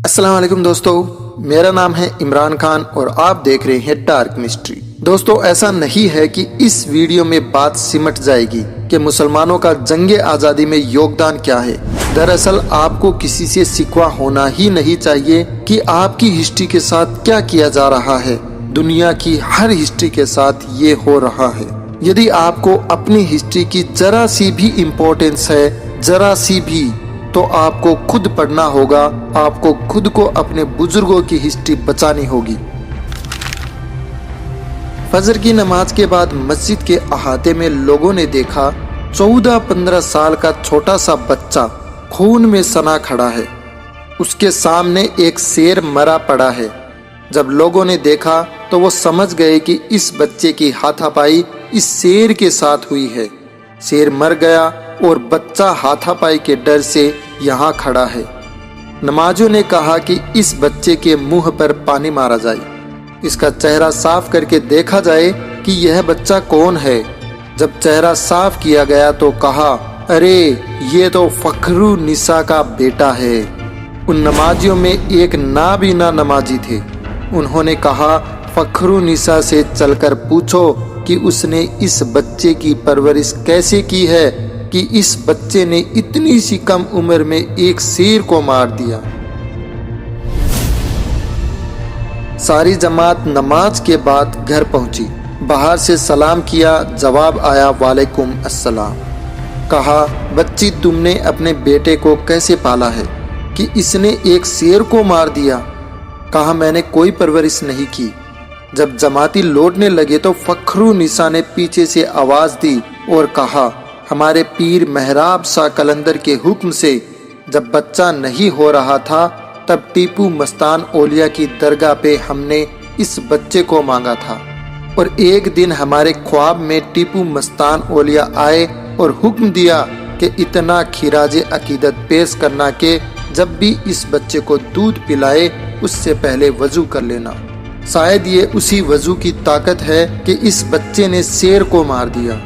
अस्सलाम वालेकुम दोस्तों, मेरा नाम है इमरान खान और आप देख रहे हैं डार्क मिस्ट्री। दोस्तों, ऐसा नहीं है कि इस वीडियो में बात सिमट जाएगी कि मुसलमानों का जंगे आज़ादी में योगदान क्या है। दरअसल आपको किसी से शिकवा होना ही नहीं चाहिए कि आपकी हिस्ट्री के साथ क्या किया जा रहा है। दुनिया की हर हिस्ट्री के साथ ये हो रहा है। यदि आपको अपनी हिस्ट्री की जरा सी भी इम्पोर्टेंस है, जरा सी भी, तो आपको खुद पढ़ना होगा। आपको खुद को अपने बुजुर्गों की हिस्ट्री बचानी होगी। फजर की नमाज के बाद मस्जिद के अहाते में लोगों ने देखा 14-15 साल का छोटा सा बच्चा खून में सना खड़ा है। उसके सामने एक शेर मरा पड़ा है। जब लोगों ने देखा तो वो समझ गए कि इस बच्चे की हाथापाई इस शेर के साथ हुई है। शेर मर गया और बच्चा हाथापाई के डर से यहाँ खड़ा है। नमाजियों ने कहा कि इस बच्चे के मुंह पर पानी मारा जाए, इसका चेहरा साफ करके देखा जाए कि यह बच्चा कौन है। जब चेहरा साफ किया गया तो कहा, अरे ये तो फखरू निसा का बेटा है। उन नमाजियों में एक नाबीना नमाजी थे। उन्होंने कहा, फखरू निसा से चलकर पूछो कि उसने इस बच्चे की परवरिश कैसे की है कि इस बच्चे ने इतनी सी कम उम्र में एक शेर को मार दिया। सारी जमात नमाज के बाद घर पहुंची। बाहर से सलाम किया, जवाब आया वालेकुम अस्सलाम। कहा, बच्ची तुमने अपने बेटे को कैसे पाला है कि इसने एक शेर को मार दिया? कहा, मैंने कोई परवरिश नहीं की। जब जमाती लौटने लगे तो फखरू निसा ने पीछे से आवाज दी और कहा, हमारे पीर मेहराब शाह कलंदर के हुक्म से जब बच्चा नहीं हो रहा था तब टीपू मस्तान ओलिया की दरगाह पे हमने इस बच्चे को मांगा था और एक दिन हमारे ख्वाब में टीपू मस्तान ओलिया आए और हुक्म दिया कि इतना खिराज अकीदत पेश करना कि जब भी इस बच्चे को दूध पिलाए उससे पहले वजू कर लेना। शायद ये उसी वजू की ताकत है कि इस बच्चे ने शेर को मार दिया।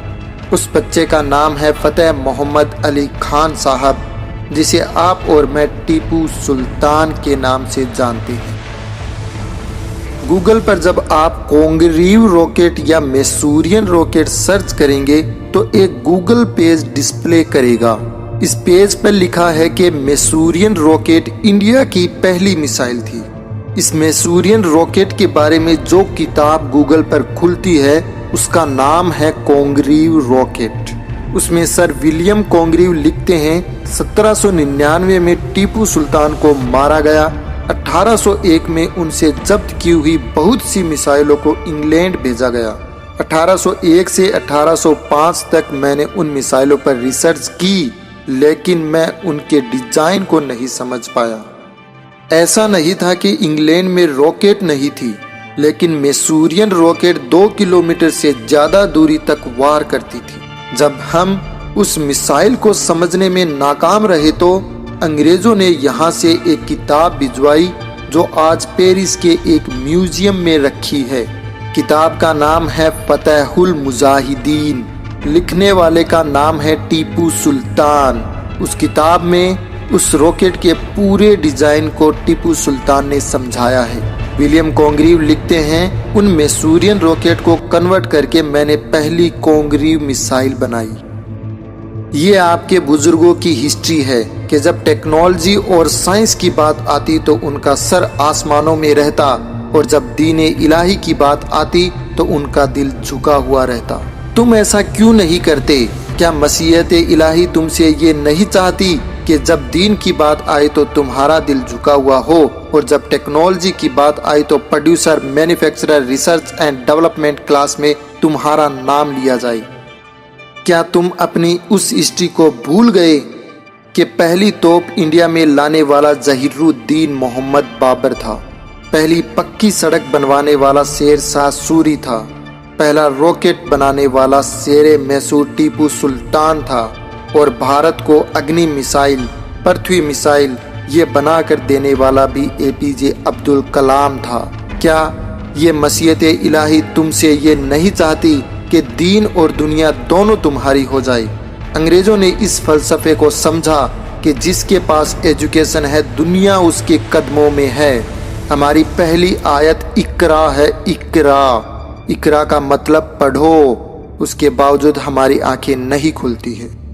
उस बच्चे का नाम है फतेह मोहम्मद अली खान साहब, जिसे आप और मैं टीपू सुल्तान के नाम से जानते हैं। गूगल पर जब आप कोंगरीव रॉकेट या मैसूरियन रॉकेट सर्च करेंगे तो एक गूगल पेज डिस्प्ले करेगा। इस पेज पर लिखा है कि मैसूरियन रॉकेट इंडिया की पहली मिसाइल थी। इस मैसूरियन रॉकेट के बारे में जो किताब गूगल पर खुलती है उसका नाम है कोंगरीव रॉकेट। उसमें सर विलियम कोंगरीव लिखते हैं 1799 में टीपू सुल्तान को मारा गया। 1801 में उनसे जब्त की हुई बहुत सी मिसाइलों को इंग्लैंड भेजा गया। 1801 से 1805 तक मैंने उन मिसाइलों पर रिसर्च की, लेकिन मैं उनके डिजाइन को नहीं समझ पाया। ऐसा नहीं था कि इंग्लैंड में रॉकेट नहीं थी, लेकिन मैसूरियन रॉकेट 2 किलोमीटर से ज्यादा दूरी तक वार करती थी। जब हम उस मिसाइल को समझने में नाकाम रहे तो अंग्रेजों ने यहाँ से एक किताब भिजवाई जो आज पेरिस के एक म्यूजियम में रखी है। किताब का नाम है फतेहुल मुजाहिदीन। लिखने वाले का नाम है टीपू सुल्तान। उस किताब में उस रॉकेट के पूरे डिजाइन को टीपू सुल्तान ने समझाया है। विलियम कोंगरीव लिखते हैं, उन मैसूरियन रॉकेट को कन्वर्ट करके मैंने पहली कोंगरीव मिसाइल बनाई। ये आपके बुजुर्गों की हिस्ट्री है कि जब टेक्नोलॉजी और साइंस की बात आती तो उनका सर आसमानों में रहता और जब दीन इलाही की बात आती तो उनका दिल झुका हुआ रहता। तुम ऐसा क्यों नहीं करते? क्या मसीहत इलाही तुमसे ये नहीं चाहती कि जब दीन की बात आए तो तुम्हारा दिल झुका हुआ हो और जब टेक्नोलॉजी की बात आई तो producer, manufacturer, research and development class में तुम्हारा नाम लिया जाए? क्या तुम अपनी उस हिस्ट्री को भूल गए कि पहली तोप इंडिया में लाने वाला जहीरुद्दीन मोहम्मद बाबर था? पहली पक्की सड़क बनवाने वाला शेर शाह सूरी था। पहला रॉकेट बनाने वाला शेर मैसूर टीपू सुल्तान था और भारत को अग्नि मिसाइल, पृथ्वी मिसाइल ये बना कर देने वाला भी एपीजे अब्दुल कलाम था। क्या ये मसीहत इलाही तुमसे ये नहीं चाहती कि दीन और दुनिया दोनों तुम्हारी हो जाए? अंग्रेजों ने इस फलसफे को समझा कि کہ جس کے پاس ایجوکیشن ہے دنیا اس کے قدموں میں ہے۔ ہماری پہلی آیت اقرا ہے، اقرا۔ اقرا کا مطلب پڑھو، اس کے باوجود ہماری آنکھیں نہیں کھلتی ہے۔